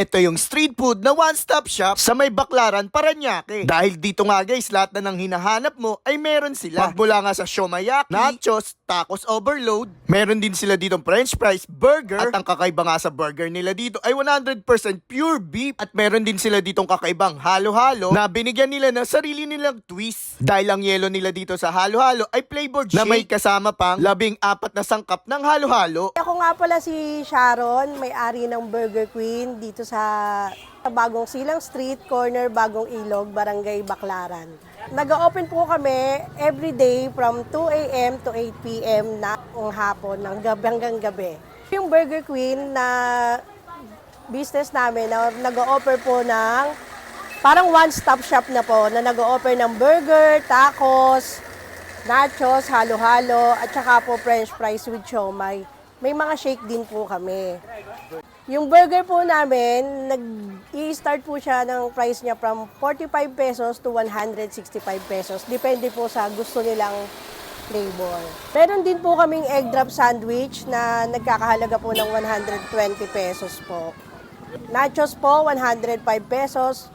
Ito yung street food na one-stop shop sa may Baclaran, Parañaque. Dahil dito nga guys, lahat na ng hinahanap mo ay meron sila. Magmula nga sa siomayaki, nachos, tacos overload, meron din sila ditong french fries, burger, at ang kakaiba nga sa burger nila dito ay 100% pure beef. At meron din sila ditong kakaibang halo-halo na binigyan nila ng sarili nilang twist. Dahil ang yelo nila dito sa halo-halo ay flavored shake na may kasama pang 14 na sangkap ng halo-halo. Ako nga pala si Sharon, may-ari ng Burger Queen dito sa Bagong Silang Street, corner Bagong Ilog, Barangay Baclaran. Nag-open po kami every day from 2 a.m. to 8 p.m. na hapon ng gabi hanggang gabi. Yung Burger Queen na business namin na nag-offer po ng parang one-stop shop na po na nag-offer ng burger, tacos, nachos, halo-halo, at saka po french fries with siomay. May mga shake din po kami. Yung burger po namin, nag-i-start po siya ng price niya from 45 pesos to 165 pesos. Depende po sa gusto nilang flavor. Meron din po kaming egg drop sandwich na nagkakahalaga po ng 120 pesos po. Nachos po, 105 pesos.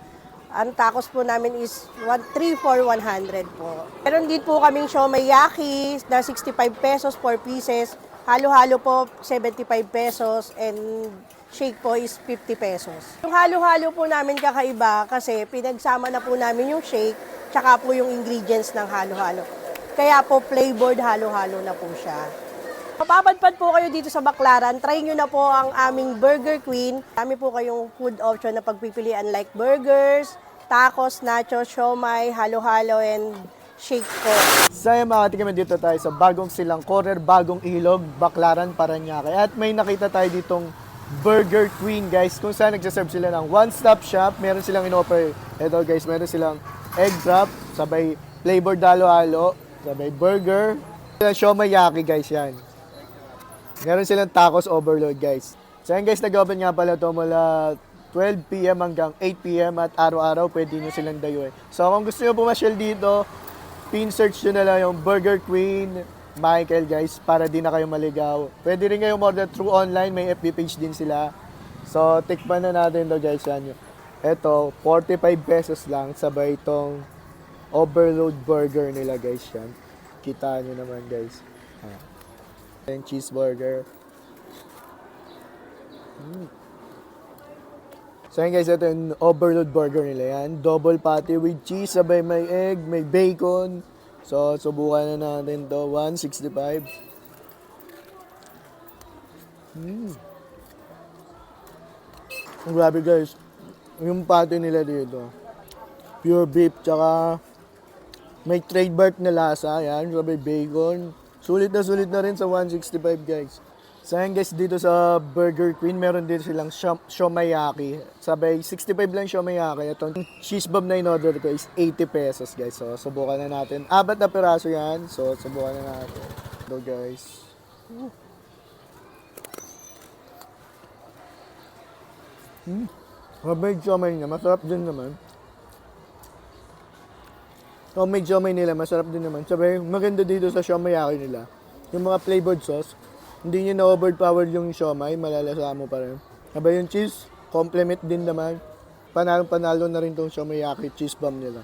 Ang tacos po namin is 3 for 100 po. Meron din po kaming siomayaki na 65 pesos, 4 pieces. Halo-halo po, 75 pesos, and shake po is 50 pesos. Yung halo-halo po namin kakaiba kasi pinagsama na po namin yung shake tsaka po yung ingredients ng halo-halo. Kaya po flavored halo-halo na po siya. Mapapadpad po kayo dito sa Baclaran, try nyo na po ang aming Burger Queen. Dami po kayong food option na pagpipilian like burgers, tacos, nachos, siomay, halo-halo, and shake po. Saya makati kami dito tayo sa Bagong Silang Corner, Bagong Ilog, Baclaran, Parañaque. At may nakita tayo ditong Burger Queen guys, kung saan nagsaserve sila ng one-stop shop. Meron silang in-offer, eto guys, meron silang egg drop, sabay flavored halo-halo, sabay burger, siomayaki guys yan. Meron silang tacos overload guys. So yan guys, nag-open nga pala to mula 12 p.m. hanggang 8 p.m. at araw-araw pwede nyo silang dayuin. So kung gusto nyo pumasyal dito, pin-search nyo na lang yung Burger Queen Michael guys para di na kayo maligaw. Pwede rin kayong order through online, may FB page din sila. So tikpan na natin to guys yan. Ito, 45 pesos lang sabay itong overload burger nila guys yan. Kita nyo naman guys. And cheeseburger. So yan guys, ito yung overload burger nila yan. Double patty with cheese, sabay may egg, may bacon. So, subukan na natin to. 165. Grabe guys. Yung patty nila dito. Pure beef, tsaka may trademark na lasa. Yan, sabay bacon. Sulit na rin sa 165 guys. So yan guys, dito sa Burger Queen, meron din silang siomayaki. Sabay, 65 lang siomayaki. Itong cheese bomb na in-order ko is 80 pesos guys. So, subukan na natin. 4 na piraso yan. So, subukan na natin. Ito guys. Homemade siomay niya. Masarap din naman. Homemade siomay nila, masarap din naman. Sabay, maganda dito sa siomayaki nila. Yung mga flavored sauce. Hindi nyo na-overpower yung siomay, malalasa mo pa rin. Haba yung cheese, complement din naman. Panalo na rin tong siomayaki cheese bomb nila.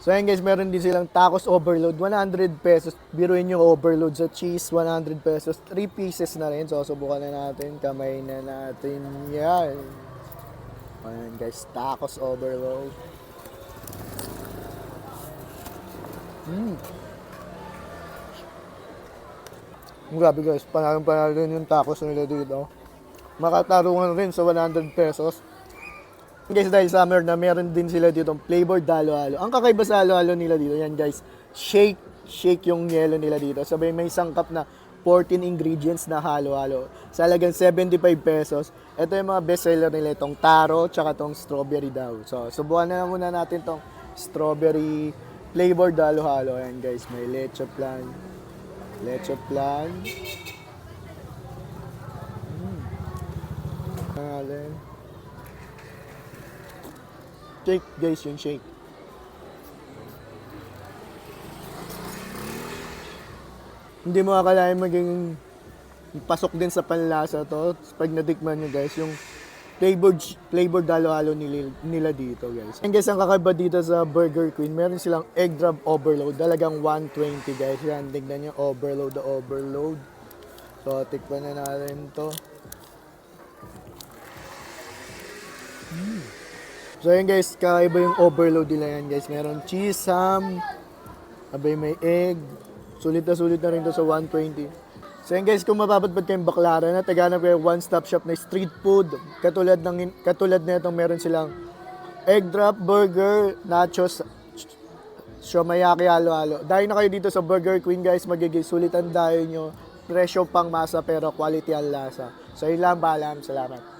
So yan guys, meron din silang tacos overload, 100 pesos. Biruin yung overload sa cheese, 100 pesos. 3 pieces na rin, so subukan na natin. Kamay na natin yan. Ayan guys, tacos overload. Grabe guys, panalo rin yung tacos nila dito. Makatarungan rin sa 100 pesos. Guys, dahil summer na, meron din sila dito flavored halo-halo. Ang kakaiba sa halo-halo nila dito, yan guys, shake yung yelo nila dito. Sabay may sangkap na 14 ingredients na halo-halo. Sa halagang 75 pesos. Ito yung mga bestseller nila, itong taro, tsaka itong strawberry daw. So, subukan na muna natin itong strawberry flavored halo-halo. Ayan guys, may leche flan. Leche flan. Shake guys, yung shake. Hindi mo akalain maging pasok din sa panlasa to. Pag natikman nyo guys, yung flavored halo-halo nila dito, guys. And guys, ang kakaiba dito sa Burger Queen, meron silang egg drop overload. Dalagang 120, guys. Yan, tignan nyo, overload. So, tikpan na natin to. So, yun guys, kakaiba yung overload nila yan, guys. Meron cheese, ham, abay may egg. Sulit na rin to sa 120. So yun guys, kung mapapadpad kayong Baclaran na taganap kayo one-stop shop na street food, katulad na itong meron silang egg drop, burger, nachos, shomayaki, halo-halo. Dahil na kayo dito sa Burger Queen guys, magiging sulitan dahil nyo, presyo pang masa pero quality ang lasa. So yun lang, paalam, salamat.